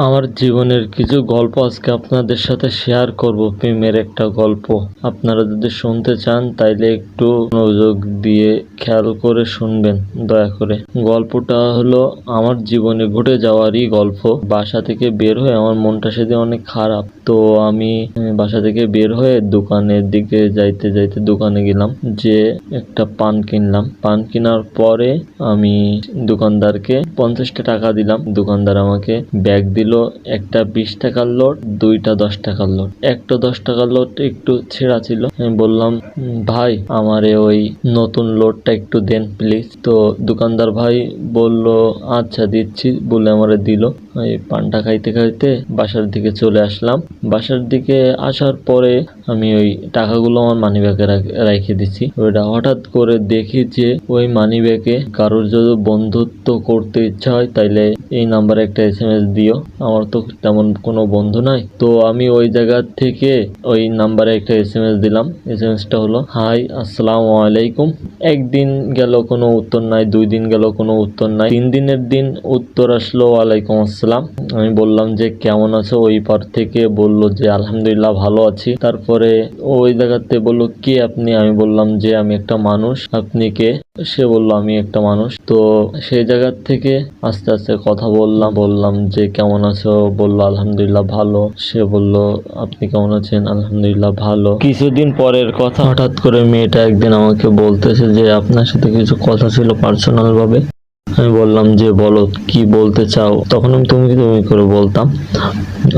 আমার জীবনের কিছু গল্প আজকে আপনাদের সাথে শেয়ার করব। প্রেমের একটা গল্প। আপনারা যদি শুনতে চান তাইলে একটু মনোযোগ দিয়ে খেয়াল করে শুনবেন দয়া করে। গল্পটা হলো আমার জীবনে ঘটে যাওয়ারই গল্প। বাসা থেকে বের হয়ে আমার মনটা সেদিন অনেক খারাপ। তো আমি বাসা থেকে বের হয়ে দোকানের দিকে যাইতে যাইতে দোকানে গেলাম, যে একটা পান কিনলাম। পান কেনার পরে আমি দোকানদারকে 50টা টাকা দিলাম। দোকানদার আমাকে ব্যাগ দিল, একটা 20 টাকার লোট, দুইটা 10 টাকার লোট। একটা 10 টাকার লোট একটু ছেঁড়া ছিল। আমি বললাম, ভাই আমারে ওই নতুন লোটটা একটু দেন প্লিজ। তো দোকানদার ভাই বলল, আচ্ছা দিচ্ছি বলে আমারে দিল। এই পানটা খাইতে খাইতে বাসার দিকে চলে আসলাম। বাসার দিকে আসার পরে আমি ওই টাকাগুলো আমার মানিব্যাগে রেখে দিছি। ওইটা হঠাৎ করে দেখি যে ওই মানিব্যাগে কারোর যদি বন্ধুত্ব করতে ইচ্ছা হয় তাইলে এই নাম্বারে একটা SMS দিও। আমার তো তেমন কোনো বন্ধু নাই। তো আমি ওই জায়গা থেকে ওই নাম্বারে একটা SMS দিলাম। SMSটা হলো, হাই আসসালামু আলাইকুম। একদিন গেল কোনো উত্তর নাই, 2 দিন গেল কোনো উত্তর নাই, 3 দিনের দিন উত্তর আসলো, ওয়ালাইকুম আসসালাম। আমি বললাম যে কেমন আছো? ওই পার থেকে বলল যে আলহামদুলিল্লাহ ভালো আছি। তারপরে ওই জায়গাতে বললো, কে আপনি? আমি বললাম যে আমি একটা মানুষ। আপনি কে? সে বলল আমি একটা মানুষ। তো সেই জায়গা থেকে আস্তে আস্তে কথা বললাম যে কেমন আছো? বলল আলহামদুলিল্লাহ ভালো। সে বলল আপনি কেমন আছেন? আলহামদুলিল্লাহ ভালো। কিছুদিন পরের কথা, হঠাৎ করে মেয়েটা একদিন আমাকে বলতেছে যে আপনার সাথে কিছু কথা ছিল পার্সোনাল ভাবে। আমি বললাম যে বলো কি বলতে চাও। তখন আমি তুমি করে বলতাম।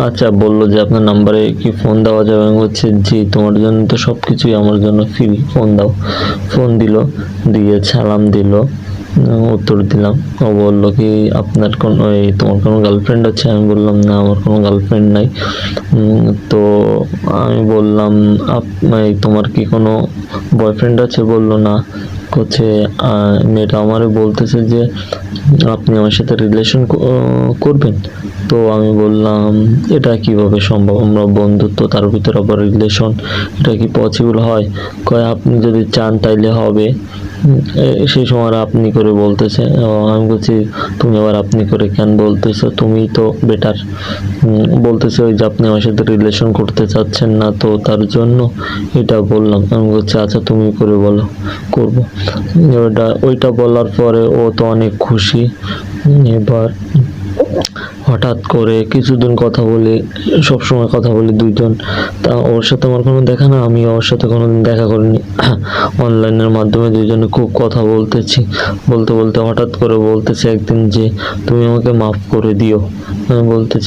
আচ্ছা, বললো যে আপনার নাম্বারে কি ফোন দেওয়া যাবে? আমি বলছি জি, তোমার জন্য তো সবকিছুই আমার জন্য ফ্রি, ফোন দাও। ফোন দিল, দিয়ে সালাম দিল, উত্তর দিলাম। ও বললো কি আপনার তোমার কোনো গার্লফ্রেন্ড আছে? আমি বললাম না, আমার কোনো গার্লফ্রেন্ড নাই। তো আমি বললাম তোমার কি কোনো বয়ফ্রেন্ড আছে? বললো না। হচ্ছে মেয়েটা আমারে বলতেছে যে আপনি আমার সাথে রিলেশন করবেন। তো আমি বললাম এটা কিভাবে সম্ভব? আমরা বন্ধুত্ব, তার ভিতরে আবার রিলেশন, এটা কি পসিবল হয়? কয় আপনি যদি চান তাইলে হবে। সেই সময় আপনি করে বলতেছে। আমি বলছি তুমি আবার আপনি করে কেন বলতেছো? তুমি তো বেটার। বলতেছে ওই যে আপনি আমার সাথে রিলেশন করতে চাচ্ছেন না, তো তার জন্য এটা বললাম। আমি বলছি আচ্ছা তুমি করে বলো, করবো। ওইটা বলার পরে ও তো অনেক খুশি। এবার হঠাৎ করে কিছুদিন কথা বলি, সবসময় কথা বলি দুইজন। তা ওর সাথে আমার কোনো দেখা না, আমি ওর সাথে কোনোদিন দেখা করিনি। অনলাইনের মাধ্যমে দুইজনে খুব কথা বলতে বলতে হঠাৎ করে বলতেছে একদিন যে তুমি আমাকে মাফ করে দিও। আমি বলতেছি